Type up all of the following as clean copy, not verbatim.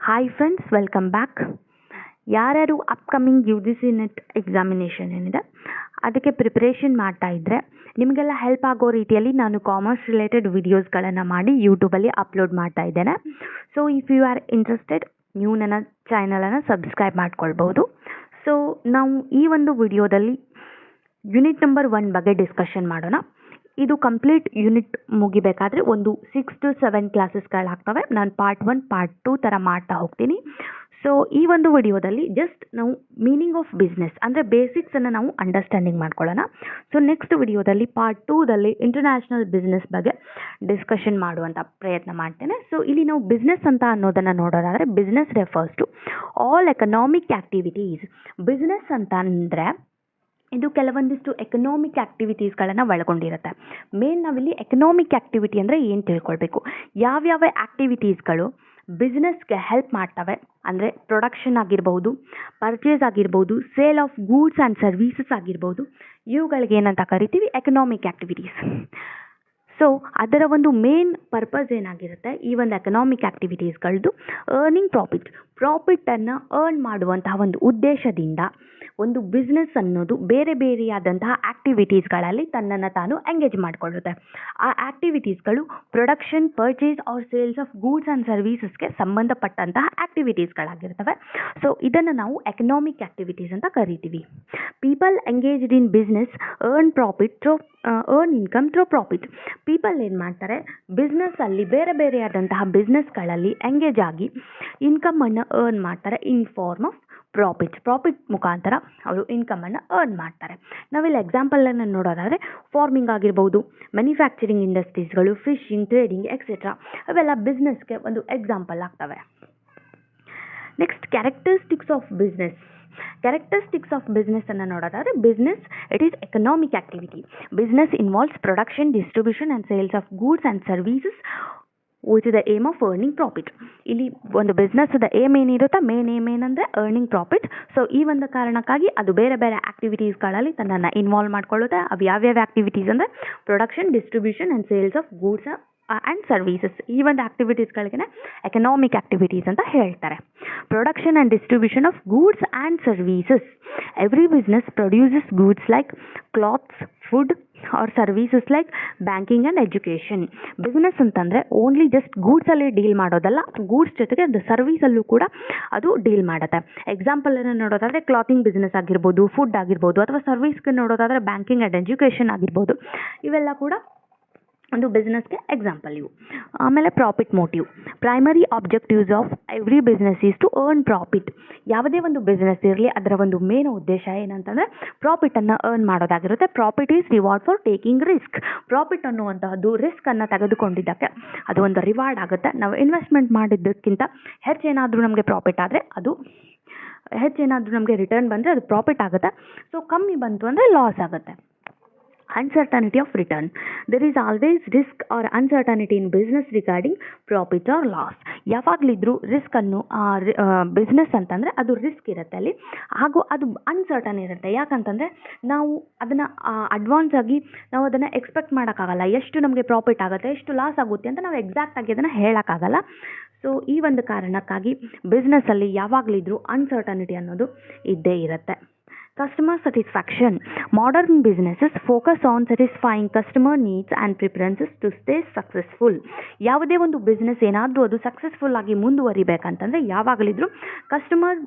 Hi friends, welcome back. ಯಾರ್ಯಾರು upcoming U G C NET examination ಏನಿದೆ ಅದಕ್ಕೆ preparation ಮಾಡ್ತಾ ಇದ್ದರೆ ನಿಮಗೆಲ್ಲ ಹೆಲ್ಪ್ ಆಗೋ ರೀತಿಯಲ್ಲಿ ನಾನು ಕಾಮರ್ಸ್ ರಿಲೇಟೆಡ್ ವಿಡಿಯೋಸ್ಗಳನ್ನು ಮಾಡಿ ಯೂಟ್ಯೂಬಲ್ಲಿ ಅಪ್ಲೋಡ್ ಮಾಡ್ತಾ ಇದ್ದೇನೆ. So if you are interested, ನೀವು ನನ್ನ ಚಾನಲನ್ನು ಸಬ್ಸ್ಕ್ರೈಬ್ ಮಾಡ್ಕೊಳ್ಬೋದು. ಸೊ ನಾವು ಈ ಒಂದು ವಿಡಿಯೋದಲ್ಲಿ ಯೂನಿಟ್ ನಂಬರ್ 1 ಬಗ್ಗೆ ಡಿಸ್ಕಷನ್ ಮಾಡೋಣ. ಇದು ಕಂಪ್ಲೀಟ್ ಯೂನಿಟ್ ಮುಗಿಬೇಕಾದ್ರೆ ಒಂದು 6 to 7 ಕ್ಲಾಸಸ್ಗಳಾಗ್ತವೆ. ನಾನು ಪಾರ್ಟ್ 1 ಪಾರ್ಟ್ 2 ಥರ ಮಾಡ್ತಾ ಹೋಗ್ತೀನಿ. ಸೊ ಈ ಒಂದು ವಿಡಿಯೋದಲ್ಲಿ ಜಸ್ಟ್ ನಾವು ಮೀನಿಂಗ್ ಆಫ್ ಬಿಸ್ನೆಸ್ ಅಂದರೆ ಬೇಸಿಕ್ಸನ್ನು ನಾವು ಅಂಡರ್ಸ್ಟ್ಯಾಂಡಿಂಗ್ ಮಾಡ್ಕೊಳ್ಳೋಣ. ಸೊ ನೆಕ್ಸ್ಟ್ ವಿಡಿಯೋದಲ್ಲಿ ಪಾರ್ಟ್ 2ದಲ್ಲಿ ಇಂಟರ್ನ್ಯಾಷನಲ್ ಬಿಸ್ನೆಸ್ ಬಗ್ಗೆ ಡಿಸ್ಕಷನ್ ಮಾಡುವಂಥ ಪ್ರಯತ್ನ ಮಾಡ್ತೇನೆ. ಸೊ ಇಲ್ಲಿ ನಾವು ಬಿಸ್ನೆಸ್ ಅಂತ ಅನ್ನೋದನ್ನು ನೋಡೋದಾದರೆ business refers to all economic activities. Business ಅಂತ ಅಂದರೆ ಇದು ಕೆಲವೊಂದಿಷ್ಟು ಎಕನಾಮಿಕ್ ಆ್ಯಕ್ಟಿವಿಟೀಸ್ಗಳನ್ನು ಒಳಗೊಂಡಿರುತ್ತೆ. ಮೇನ್ ನಾವಿಲ್ಲಿ ಎಕನಾಮಿಕ್ ಆ್ಯಕ್ಟಿವಿಟಿ ಅಂದರೆ ಏನು ತಿಳ್ಕೊಳ್ಬೇಕು, ಯಾವ್ಯಾವ ಆ್ಯಕ್ಟಿವಿಟೀಸ್ಗಳು ಬಿಸ್ನೆಸ್ಗೆ ಹೆಲ್ಪ್ ಮಾಡ್ತವೆ ಅಂದರೆ ಪ್ರೊಡಕ್ಷನ್ ಆಗಿರ್ಬೋದು, ಪರ್ಚೇಸ್ ಆಗಿರ್ಬೋದು, sale of goods and services ಆಗಿರ್ಬೋದು, ಇವುಗಳಿಗೆ ಏನಂತ ಕರಿತೀವಿ ಎಕನಾಮಿಕ್ ಆ್ಯಕ್ಟಿವಿಟೀಸ್. ಸೊ ಅದರ ಒಂದು ಮೇನ್ ಪರ್ಪಸ್ ಏನಾಗಿರುತ್ತೆ, ಈ ಒಂದು ಎಕನಾಮಿಕ್ ಆ್ಯಕ್ಟಿವಿಟೀಸ್ಗಳದ್ದು ಅರ್ನಿಂಗ್ ಪ್ರಾಫಿಟನ್ನು ಅರ್ನ್ ಮಾಡುವಂತಹ ಒಂದು ಉದ್ದೇಶದಿಂದ ಒಂದು ಬಿಸ್ನೆಸ್ ಅನ್ನೋದು ಬೇರೆ ಬೇರೆಯಾದಂತಹ ಆ್ಯಕ್ಟಿವಿಟೀಸ್ಗಳಲ್ಲಿ ತನ್ನನ್ನು ತಾನು ಎಂಗೇಜ್ ಮಾಡಿಕೊಳ್ಳುತ್ತೆ. ಆ ಆ್ಯಕ್ಟಿವಿಟೀಸ್ಗಳು production, purchase or sales of goods and ಸರ್ವೀಸಸ್ಗೆ ಸಂಬಂಧಪಟ್ಟಂತಹ ಆ್ಯಕ್ಟಿವಿಟೀಸ್ಗಳಾಗಿರ್ತವೆ. ಸೊ ಇದನ್ನು ನಾವು ಎಕನಾಮಿಕ್ ಆ್ಯಕ್ಟಿವಿಟೀಸ್ ಅಂತ ಕರಿತೀವಿ. People engaged in business earn income through profit. People ಏನು ಮಾಡ್ತಾರೆ, ಬಿಸ್ನೆಸ್ಸಲ್ಲಿ ಬೇರೆ ಬೇರೆಯಾದಂತಹ ಬಿಸ್ನೆಸ್ಗಳಲ್ಲಿ ಎಂಗೇಜ್ ಆಗಿ ಇನ್ಕಮನ್ನು ಅರ್ನ್ ಮಾಡ್ತಾರೆ ಇನ್ ಫಾರ್ಮ್ ಆಫ್ ಪ್ರಾಫಿಟ್ ಮುಖಾಂತರ ಅವರು ಇನ್ಕಮನ್ನು ಅರ್ನ್ ಮಾಡ್ತಾರೆ. ನಾವಿಲ್ಲಿ ಎಕ್ಸಾಂಪಲನ್ನು ನೋಡೋದಾದರೆ ಫಾರ್ಮಿಂಗ್ ಆಗಿರ್ಬೋದು, ಮ್ಯಾನುಫ್ಯಾಕ್ಚರಿಂಗ್ ಇಂಡಸ್ಟ್ರೀಸ್ಗಳು, ಫಿಶಿಂಗ್, ಟ್ರೇಡಿಂಗ್ ಎಕ್ಸೆಟ್ರಾ ಅವೆಲ್ಲ ಬಿಸ್ನೆಸ್ಗೆ ಒಂದು ಎಕ್ಸಾಂಪಲ್ ಆಗ್ತವೆ. Next characteristics of business. Characteristics of business ಅನ್ನು ನೋಡೋದಾದರೆ business it is economic activity. Business involves production, distribution and sales of goods and services with the aim of earning profit. ಇಲ್ಲಿ ಒಂದು ಬಿಸ್ನೆಸ್ದ aim ಏನಿರುತ್ತಾ, ಮೇನ್ ಏಮ್ ಏನಂದರೆ earning profit. So ಈ ಒಂದು ಕಾರಣಕ್ಕಾಗಿ ಅದು ಬೇರೆ ಬೇರೆ ಆ್ಯಕ್ಟಿವಿಟೀಸ್ಗಳಲ್ಲಿ ತನ್ನನ್ನು ಇನ್ವಾಲ್ವ್ ಮಾಡ್ಕೊಳ್ಳುತ್ತೆ. ಅವು ಯಾವ್ಯಾವ ಆ್ಯಕ್ಟಿವಿಟೀಸ್ ಅಂದರೆ production, distribution and sales of goods and services. ಈ ಒಂದು ಆ್ಯಕ್ಟಿವಿಟೀಸ್ಗಳಿಗೆ ಎಕನಾಮಿಕ್ ಆ್ಯಕ್ಟಿವಿಟೀಸ್ ಅಂತ ಹೇಳ್ತಾರೆ. Production and distribution of goods and services. Every business produces goods like clothes, food or services like banking and education. Business ಅಂತಂದರೆ only just ಗೂಡ್ಸಲ್ಲಿ deal ಮಾಡೋದಲ್ಲ, goods ಜೊತೆಗೆ ಅದು ಸರ್ವೀಸಲ್ಲೂ ಕೂಡ ಅದು ಡೀಲ್ ಮಾಡುತ್ತೆ. ಎಕ್ಸಾಂಪಲನ್ನು ನೋಡೋದಾದರೆ ಕ್ಲಾತಿಂಗ್ ಬಿಸ್ನೆಸ್ ಆಗಿರ್ಬೋದು, ಫುಡ್ ಆಗಿರ್ಬೋದು, ಅಥವಾ ಸರ್ವೀಸ್ಗೆ ನೋಡೋದಾದರೆ ಬ್ಯಾಂಕಿಂಗ್ ಆ್ಯಂಡ್ ಎಜುಕೇಷನ್ ಆಗಿರ್ಬೋದು. ಇವೆಲ್ಲ ಕೂಡ ಒಂದು ಬಿಸ್ನೆಸ್ಗೆ ಎಕ್ಸಾಂಪಲ್ ಇವು. ಆಮೇಲೆ profit motive. Primary objectives of every business is to earn profit. ಯಾವುದೇ ಒಂದು ಬಿಸ್ನೆಸ್ ಇರಲಿ ಅದರ ಒಂದು ಮೇನ್ ಉದ್ದೇಶ ಏನಂತಂದರೆ ಪ್ರಾಫಿಟನ್ನು ಅರ್ನ್ ಮಾಡೋದಾಗಿರುತ್ತೆ. Profit is reward for taking risk. Profit ಅನ್ನುವಂತಹದ್ದು ರಿಸ್ಕನ್ನು ತೆಗೆದುಕೊಂಡಿದ್ದಕ್ಕೆ ಅದು ಒಂದು ರಿವಾರ್ಡ್ ಆಗುತ್ತೆ. ನಾವು ಇನ್ವೆಸ್ಟ್ಮೆಂಟ್ ಮಾಡಿದ್ದಕ್ಕಿಂತ ಹೆಚ್ಚೇನಾದರೂ ನಮಗೆ ಪ್ರಾಫಿಟ್ ಆದರೆ ಅದು ಹೆಚ್ಚೇನಾದರೂ ನಮಗೆ ರಿಟರ್ನ್ ಬಂದರೆ ಅದು ಪ್ರಾಫಿಟ್ ಆಗುತ್ತೆ. ಸೊ ಕಮ್ಮಿ ಬಂತು ಅಂದರೆ ಲಾಸ್ ಆಗುತ್ತೆ. Uncertainty of return. There is always risk or uncertainty in business regarding profit or loss. ಯಾವಾಗಲಿದ್ರೂ ರಿಸ್ಕನ್ನು ಬಿಸ್ನೆಸ್ ಅಂತಂದರೆ ಅದು ರಿಸ್ಕ್ ಇರುತ್ತೆ ಅಲ್ಲಿ, ಹಾಗೂ ಅದು ಅನ್ಸರ್ಟನ್ ಇರುತ್ತೆ. ಯಾಕಂತಂದರೆ ನಾವು ಅದನ್ನು ಅಡ್ವಾನ್ಸ್ ಆಗಿ ನಾವು ಅದನ್ನು ಎಕ್ಸ್ಪೆಕ್ಟ್ ಮಾಡೋಕ್ಕಾಗಲ್ಲ. ಎಷ್ಟು ನಮಗೆ ಪ್ರಾಫಿಟ್ ಆಗುತ್ತೆ, ಎಷ್ಟು ಲಾಸ್ ಆಗುತ್ತೆ ಅಂತ ನಾವು ಎಕ್ಸಾಕ್ಟಾಗಿ ಅದನ್ನು ಹೇಳೋಕ್ಕಾಗಲ್ಲ. ಸೊ ಈ ಒಂದು ಕಾರಣಕ್ಕಾಗಿ ಬಿಸ್ನೆಸ್ಸಲ್ಲಿ ಯಾವಾಗಲಿದ್ರೂ ಅನ್ಸರ್ಟನಿಟಿ ಅನ್ನೋದು ಇದ್ದೇ ಇರುತ್ತೆ. Customer satisfaction. Modern businesses focus on satisfying customer needs and preferences to stay successful. ಯಾವುದೇ ಒಂದು ಬಿಸ್ನೆಸ್ ಏನಾದರೂ ಅದು ಸಕ್ಸಸ್ಫುಲ್ ಆಗಿ ಮುಂದುವರಿಬೇಕಂತಂದರೆ ಯಾವಾಗಲಿದ್ರೂ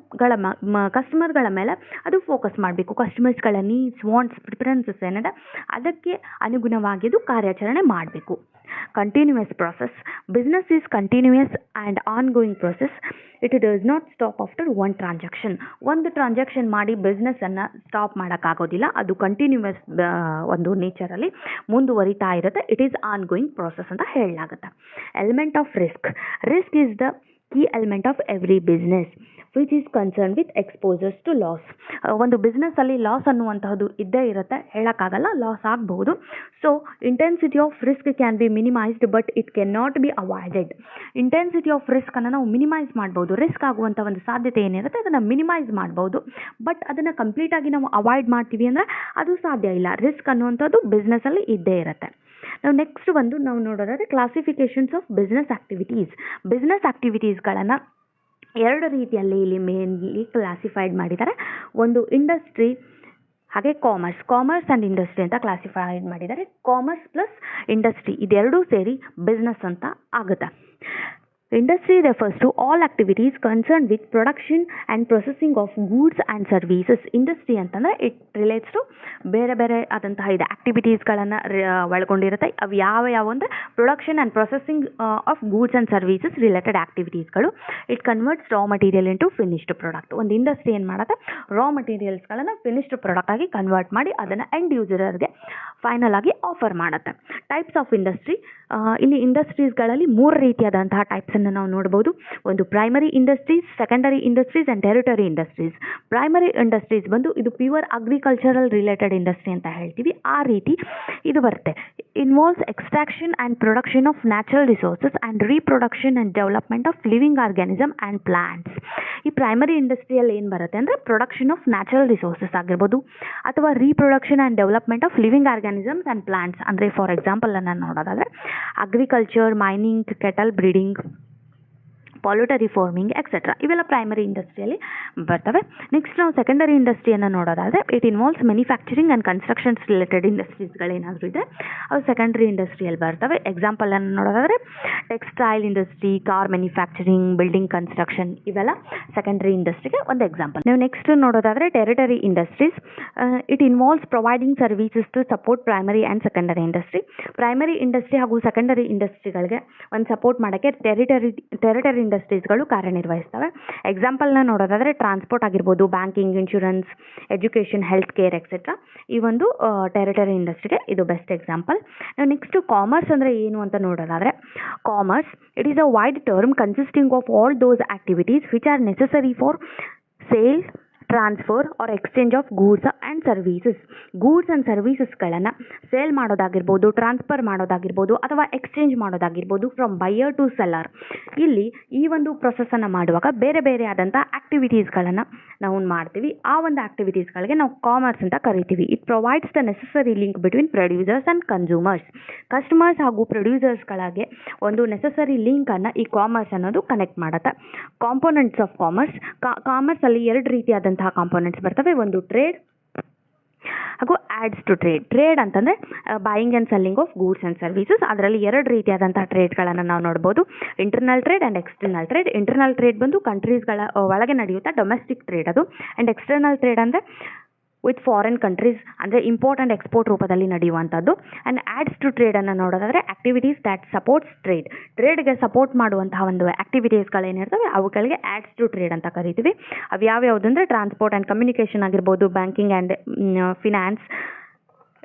ಕಸ್ಟಮರ್ಗಳ ಮೇಲೆ ಅದು ಫೋಕಸ್ ಮಾಡಬೇಕು. ಕಸ್ಟಮರ್ಸ್ಗಳ ನೀಡ್ಸ್, ವಾಂಟ್ಸ್, ಪ್ರಿಫರೆನ್ಸಸ್ ಏನಿದೆ ಅದಕ್ಕೆ ಅನುಗುಣವಾಗಿ ಅದು ಕಾರ್ಯಾಚರಣೆ ಮಾಡಬೇಕು. Continuous process. Business is continuous and ongoing process. It does not stop after one transaction. ಒಂದು ಟ್ರಾನ್ಸಾಕ್ಷನ್ ಮಾಡಿ ಬಿಸ್ನೆಸ್ಸನ್ನು ಸ್ಟಾಪ್ ಮಾಡೋಕ್ಕಾಗೋದಿಲ್ಲ. ಅದು ಕಂಟಿನ್ಯೂಯಸ್ ಒಂದು ನೇಚರಲ್ಲಿ ಮುಂದುವರಿತಾ ಇರುತ್ತೆ. ಇಟ್ ಈಸ್ ಆನ್ಗೋಯಿಂಗ್ ಪ್ರಾಸೆಸ್ ಅಂತ ಹೇಳಲಾಗುತ್ತೆ. Element of risk. Risk is the key element of every business which is concern with exposures to loss. ಒಂದು ಬಿಸ್ನೆಸ್ಸಲ್ಲಿ ಲಾಸ್ ಅನ್ನುವಂತಹದ್ದು ಇದ್ದೇ ಇರುತ್ತೆ, ಹೇಳೋಕ್ಕಾಗಲ್ಲ, ಲಾಸ್ ಆಗಬಹುದು. So intensity of risk can be minimised but it can not be avoided. Intensity of ರಿಸ್ಕನ್ನು ನಾವು minimise ಮಾಡ್ಬೋದು. ರಿಸ್ಕ್ ಆಗುವಂಥ ಒಂದು ಸಾಧ್ಯತೆ ಏನಿರುತ್ತೆ ಅದನ್ನು ಮಿನಿಮೈಸ್ ಮಾಡ್ಬೋದು. ಬಟ್ ಅದನ್ನು ಕಂಪ್ಲೀಟಾಗಿ ನಾವು ಅವಾಯ್ಡ್ ಮಾಡ್ತೀವಿ ಅಂದರೆ ಅದು ಸಾಧ್ಯ ಇಲ್ಲ. ರಿಸ್ಕ್ ಅನ್ನುವಂಥದ್ದು ಬಿಸ್ನೆಸ್ಸಲ್ಲಿ ಇದ್ದೇ ಇರುತ್ತೆ. ನಾವು ನೆಕ್ಸ್ಟ್ ನಾವು ನೋಡೋದಾದರೆ classifications of business activities. Business ಆ್ಯಕ್ಟಿವಿಟೀಸ್ಗಳನ್ನು ಎರಡು ರೀತಿಯಲ್ಲಿ ಇಲ್ಲಿ ಮೇನ್ಲಿ ಕ್ಲಾಸಿಫೈಡ್ ಮಾಡಿದ್ದಾರೆ. ಒಂದು ಇಂಡಸ್ಟ್ರಿ ಹಾಗೆ ಕಾಮರ್ಸ್ ಆ್ಯಂಡ್ ಇಂಡಸ್ಟ್ರಿ ಅಂತ ಕ್ಲಾಸಿಫೈಡ್ ಮಾಡಿದ್ದಾರೆ. ಕಾಮರ್ಸ್ ಪ್ಲಸ್ ಇಂಡಸ್ಟ್ರಿ ಇದೆರಡೂ ಸೇರಿ ಬಿಸ್ನೆಸ್ ಅಂತ ಆಗುತ್ತೆ. Industry refers to all activities concerned with production and processing of goods and services. Industry ಅಂತಂದರೆ ಇಟ್ ರಿಲೇಟ್ಸ್ ಟು ಬೇರೆ ಬೇರೆ ಆದಂತಹ ಇದು ಆ್ಯಕ್ಟಿವಿಟೀಸ್ಗಳನ್ನು ಒಳಗೊಂಡಿರುತ್ತೆ. ಅವು ಯಾವ ಅಂದರೆ production and processing of goods and services related ಆ್ಯಕ್ಟಿವಿಟೀಸ್ಗಳು. It converts raw material into finished product. ಒಂದು ಇಂಡಸ್ಟ್ರಿ ಏನು ಮಾಡುತ್ತೆ, ರಾ ಮಟೀರಿಯಲ್ಸ್ಗಳನ್ನು ಫಿನಿಶ್ಡ್ ಪ್ರಾಡಕ್ಟ್ ಆಗಿ ಕನ್ವರ್ಟ್ ಮಾಡಿ ಅದನ್ನು ಎಂಡ್ ಯೂಸರ್ಗೆ ಫೈನಲ್ ಆಗಿ ಆಫರ್ ಮಾಡುತ್ತೆ. ಟೈಪ್ಸ್ ಆಫ್ ಇಂಡಸ್ಟ್ರಿ, ಇಲ್ಲಿ ಇಂಡಸ್ಟ್ರೀಸ್ಗಳಲ್ಲಿ 3 ರೀತಿಯಾದಂತಹ ಟೈಪ್ಸನ್ನು ನಾವು ನೋಡ್ಬೋದು. ಒಂದು primary industries, secondary industries and territory industries. Primary industries ಬಂದು ಇದು ಪ್ಯೂರ್ ಅಗ್ರಿಕಲ್ಚರಲ್ ರಿಲೇಟೆಡ್ ಇಂಡಸ್ಟ್ರಿ ಅಂತ ಹೇಳ್ತೀವಿ, ಆ ರೀತಿ ಇದು ಬರುತ್ತೆ. Involves extraction and production of natural resources and reproduction and development of living organism and plants. ಈ ಪ್ರೈಮರಿ ಇಂಡಸ್ಟ್ರಿಯಲ್ಲಿ ಏನು ಬರುತ್ತೆ ಅಂದರೆ ಪ್ರೊಡಕ್ಷನ್ ಆಫ್ ನ್ಯಾಚುರಲ್ ರಿಸೋರ್ಸಸ್ ಆಗಿರ್ಬೋದು ಅಥವಾ reproduction and development of living organisms and plants. ಅಂದರೆ ಫಾರ್ ಎಕ್ಸಾಂಪಲ್ ನಾನು ನೋಡೋದಾದರೆ agriculture, mining, cattle breeding, poultry farming etcetera ಇವೆಲ್ಲ ಪ್ರೈಮರಿ ಇಂಡಸ್ಟ್ರಿಯಲ್ಲಿ ಬರ್ತವೆ. ನೆಕ್ಸ್ಟ್ ನಾವು ಸೆಕೆಂಡರಿ ಇಂಡಸ್ಟ್ರಿಯನ್ನು ನೋಡೋದಾದರೆ it involves manufacturing and constructions related ಇಂಡಸ್ಟ್ರೀಸ್ಗಳೇನಾದರೂ ಇದೆ ಅದು ಸೆಕೆಂಡರಿ ಇಂಡಸ್ಟ್ರಿಯಲ್ಲಿ ಬರ್ತವೆ. ಎಕ್ಸಾಂಪಲನ್ನು ನೋಡೋದಾದರೆ textile industry, car manufacturing, building construction ಇವೆಲ್ಲ ಸೆಕೆಂಡರಿ ಇಂಡಸ್ಟ್ರಿಗೆ ಒಂದು ಎಕ್ಸಾಂಪಲ್. ನೀವು ನೆಕ್ಸ್ಟ್ ನೋಡೋದಾದರೆ territory industries. It involves providing services to support primary and secondary industry. Primary industry ಹಾಗೂ ಸೆಕೆಂಡರಿ ಇಂಡಸ್ಟ್ರಿಗಳಿಗೆ ಒಂದು ಸಪೋರ್ಟ್ ಮಾಡೋಕ್ಕೆ ಟೆರಿಟರಿ ಇಂಡಸ್ಟ್ರೀಸ್ಗಳು ಕಾರ್ಯನಿರ್ವಹಿಸ್ತವೆ. ಎಕ್ಸಾಂಪಲ್ನ ನೋಡೋದಾದರೆ ಟ್ರಾನ್ಸ್ಪೋರ್ಟ್ ಆಗಿರ್ಬೋದು, banking, insurance, education, health care etcetera ಈ ಒಂದು ಟೆರಿಟರಿ ಇಂಡಸ್ಟ್ರಿಗೆ ಇದು ಬೆಸ್ಟ್ ಎಕ್ಸಾಂಪಲ್. ನಾವು ನೆಕ್ಸ್ಟು ಕಾಮರ್ಸ್ ಅಂದರೆ ಏನು ಅಂತ ನೋಡೋದಾದರೆ commerce it is a wide term consisting of all those activities which are necessary for sale, transfer or exchange of goods and services. Goods and ಸರ್ವೀಸಸ್ಗಳನ್ನು ಸೇಲ್ ಮಾಡೋದಾಗಿರ್ಬೋದು, transfer ಮಾಡೋದಾಗಿರ್ಬೋದು ಅಥವಾ exchange ಮಾಡೋದಾಗಿರ್ಬೋದು ಫ್ರಮ್ ಬೈಯರ್ ಟು ಸೆಲ್ಲರ್. ಇಲ್ಲಿ ಈ ಒಂದು ಪ್ರೊಸೆಸನ್ನು ಮಾಡುವಾಗ ಬೇರೆ ಬೇರೆ ಆದಂಥ ಆ್ಯಕ್ಟಿವಿಟೀಸ್ಗಳನ್ನು ನಾವು ಮಾಡ್ತೀವಿ. ಆ ಒಂದು ಆ್ಯಕ್ಟಿವಿಟೀಸ್ಗಳಿಗೆ ನಾವು ಕಾಮರ್ಸ್ ಅಂತ ಕರಿತೀವಿ. It provides the necessary link between producers and consumers. Customers ಹಾಗೂ ಪ್ರೊಡ್ಯೂಸರ್ಸ್ಗಳಿಗೆ ಒಂದು ನೆಸೆಸರಿ ಲಿಂಕನ್ನು ಈ ಕಾಮರ್ಸ್ ಅನ್ನೋದು ಕನೆಕ್ಟ್ ಮಾಡುತ್ತೆ. Components of commerce. ಕಾಮರ್ಸಲ್ಲಿ 2 ರೀತಿಯಾದಂತಹ ಕಾಂಪೋನೆಂಟ್ಸ್ ಬರ್ತವೆ. ಒಂದು ಟ್ರೇಡ್ ಹಾಗೂ ಆ್ಯಡ್ಸ್ ಟು ಟ್ರೇಡ್. ಟ್ರೇಡ್ ಅಂತಂದರೆ buying and selling of goods and services. ಅದರಲ್ಲಿ 2 ರೀತಿಯಾದಂಥ ಟ್ರೇಡ್ಗಳನ್ನು ನಾವು ನೋಡ್ಬೋದು, internal trade and external trade. Internal trade ಬಂದು ಕಂಟ್ರೀಸ್ಗಳ ಒಳಗೆ ನಡೆಯುತ್ತಾ ಡೊಮೆಸ್ಟಿಕ್ ಟ್ರೇಡ್ ಅದು. ಆ್ಯಂಡ್ ಎಕ್ಸ್ಟರ್ನಲ್ ಟ್ರೇಡ್ ಅಂದರೆ ವಿತ್ ಫಾರಿನ್ ಕಂಟ್ರೀಸ್ ಅಂದರೆ ಇಂಪೋರ್ಟ್ ಆ್ಯಂಡ್ ಎಕ್ಸ್ಪೋರ್ಟ್ ರೂಪದಲ್ಲಿ ನಡೆಯುವಂಥದ್ದು. ಆ್ಯಂಡ್ ಆ್ಯಡ್ಸ್ ಟು ಟ್ರೇಡನ್ನು ನೋಡೋದಾದರೆ ಆ್ಯಕ್ಟಿವಿಟೀಸ್ ದ್ಯಾಟ್ ಸಪೋರ್ಟ್ಸ್ ಟ್ರೇಡ್. ಟ್ರೇಡ್ಗೆ ಸಪೋರ್ಟ್ ಮಾಡುವಂತಹ ಒಂದು ಆ್ಯಕ್ಟಿವಿಟೀಸ್ಗಳೇನಿರ್ತವೆ ಅವುಗಳಿಗೆ ಆ್ಯಡ್ಸ್ ಟು ಟ್ರೇಡ್ ಅಂತ ಕರಿತೀವಿ. ಅವು ಯಾವ್ಯಾವುದು ಅಂದರೆ ಟ್ರಾನ್ಸ್ಪೋರ್ಟ್ ಆ್ಯಂಡ್ ಕಮ್ಯುನಿಕೇಷನ್ ಆಗಿರ್ಬೋದು, banking and finance,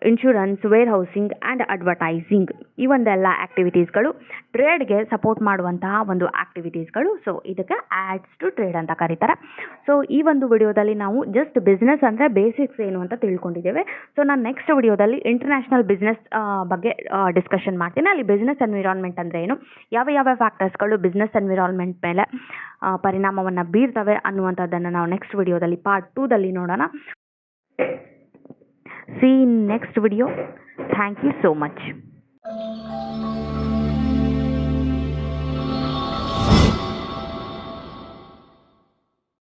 insurance, warehousing and advertising ಈ ಒಂದೆಲ್ಲ ಆ್ಯಕ್ಟಿವಿಟೀಸ್ಗಳು ಟ್ರೇಡ್ಗೆ ಸಪೋರ್ಟ್ ಮಾಡುವಂತಹ ಒಂದು ಆ್ಯಕ್ಟಿವಿಟೀಸ್ಗಳು. ಸೊ ಇದಕ್ಕೆ ಆ್ಯಡ್ಸ್ ಟು ಟ್ರೇಡ್ ಅಂತ ಕರೀತಾರೆ. ಸೊ ಈ ಒಂದು ವಿಡಿಯೋದಲ್ಲಿ ನಾವು ಜಸ್ಟ್ ಬಿಸ್ನೆಸ್ ಅಂದರೆ ಬೇಸಿಕ್ಸ್ ಏನು ಅಂತ ತಿಳ್ಕೊಂಡಿದ್ದೇವೆ. ಸೊ ನಾನು ನೆಕ್ಸ್ಟ್ ವಿಡಿಯೋದಲ್ಲಿ ಇಂಟರ್ನ್ಯಾಷನಲ್ ಬಿಸ್ನೆಸ್ ಬಗ್ಗೆ ಡಿಸ್ಕಷನ್ ಮಾಡ್ತೀನಿ. ಅಲ್ಲಿ ಬಿಸ್ನೆಸ್ ಎನ್ವಿರಾನ್ಮೆಂಟ್ ಅಂದರೆ ಏನು, ಯಾವ ಫ್ಯಾಕ್ಟರ್ಸ್ಗಳು ಬಿಸ್ನೆಸ್ ಎನ್ವಿರಾನ್ಮೆಂಟ್ ಮೇಲೆ ಪರಿಣಾಮವನ್ನು ಬೀರ್ತವೆ ಅನ್ನುವಂಥದ್ದನ್ನು ನಾವು ನೆಕ್ಸ್ಟ್ ವಿಡಿಯೋದಲ್ಲಿ ಪಾರ್ಟ್ 2ದಲ್ಲಿ ನೋಡೋಣ. See you in next video. Thank you so much.